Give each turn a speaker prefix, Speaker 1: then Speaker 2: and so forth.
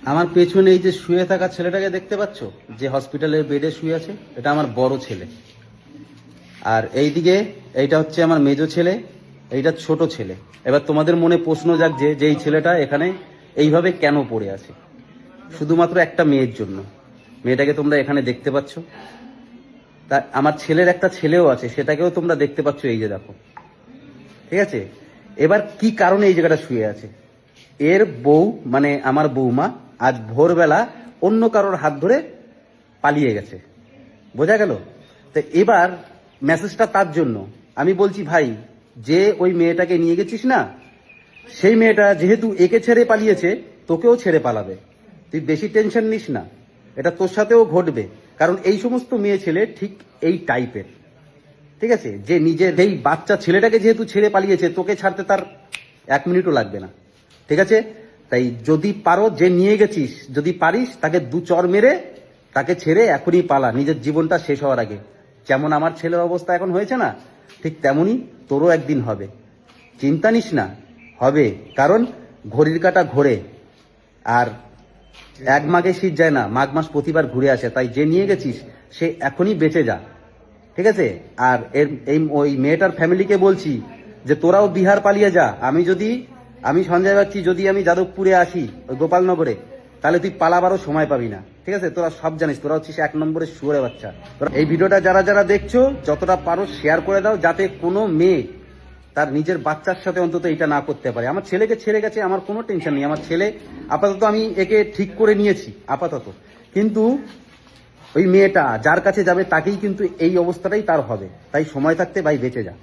Speaker 1: আমার পেছনে এই যে শুয়ে থাকা ছেলেটাকে দেখতে পাচ্ছ, যে হসপিটালের বেডে শুয়ে আছে, এটা আমার বড় ছেলে। আর এইদিকে এইটা হচ্ছে আমার মেজো ছেলে, এইটা ছোট ছেলে। এবার তোমাদের মনে প্রশ্ন জাগছে যে এই ছেলেটা এখানে এইভাবে কেন পড়ে আছে। শুধুমাত্র একটা মেয়ের জন্য। মেয়েটাকে তোমরা এখানে দেখতে পাচ্ছ। তা আমার ছেলের একটা ছেলেও আছে, সেটাকেও তোমরা দেখতে পাচ্ছ, এই যে দেখো। ঠিক আছে, এবার কি কারণে এই জায়গাটা শুয়ে আছে? এর বউ মানে আমার বৌমা আজ ভোরবেলা অন্য কারোর হাত ধরে পালিয়ে গেছে, বোঝা গেল? তো এবার মেসেজটা তার জন্য। আমি বলছি ভাই, যে ওই মেয়েটাকে নিয়ে গেছিস না, সেই মেয়েটা যেহেতু একে ছেড়ে পালিয়েছে, তোকেও ছেড়ে পালাবে। তুই বেশি টেনশন নিস না, এটা তোর সাথেও ঘটবে। কারণ এই সমস্ত মেয়ে ছেলে ঠিক এই টাইপের। ঠিক আছে, যে নিজের এই বাচ্চা ছেলেটাকে যেহেতু ছেড়ে পালিয়েছে, তোকে ছাড়তে তার 1 মিনিটও লাগবে না। ঠিক আছে, তাই যদি পারো, যে নিয়ে গেছিস, যদি পারিস, তাকে 2 চর মেরে তাকে ছেড়ে এখনই পালা, নিজের জীবনটা শেষ হওয়ার আগে। যেমন আমার ছেলের অবস্থা এখন হয়েছে না, ঠিক তেমনই তোরও একদিন হবে। চিন্তা নিস না, হবে। কারণ ঘড়ির কাঁটা ঘোরে, আর 1 মাঘে শীত যায় না, মাঘ মাস প্রতিবার ঘুরে আসে। তাই যে নিয়ে গেছিস সে এখনই বেঁচে যা। ঠিক আছে, আর ওই মেয়েটার ফ্যামিলিকে বলছি যে তোরাও বিহার পালিয়ে যা। আমি সঞ্জয় বাগচি, যদি আমি যাদবপুরে আসি, ওই গোপালনগরে, তাহলে তুই পালাবারও সময় পাবি না। ঠিক আছে, তোরা সব জানিস, তোরা হচ্ছিস 1 নম্বরের শুয়োরে বাচ্চা। এই ভিডিওটা যারা যারা দেখছো, যতটা পারো শেয়ার করে দাও, যাতে কোনো মেয়ে তার নিজের বাচ্চার সাথে অন্তত এটা না করতে পারে। আমার ছেলেকে ছেড়ে গেছে, আমার কোনো টেনশন নেই। আমার ছেলে আপাতত, আমি একে ঠিক করে নিয়েছি আপাতত, কিন্তু ওই মেয়েটা যার কাছে যাবে তাকেই কিন্তু এই অবস্থাটাই তার হবে। তাই সময় থাকতে ভাই বেঁচে যা।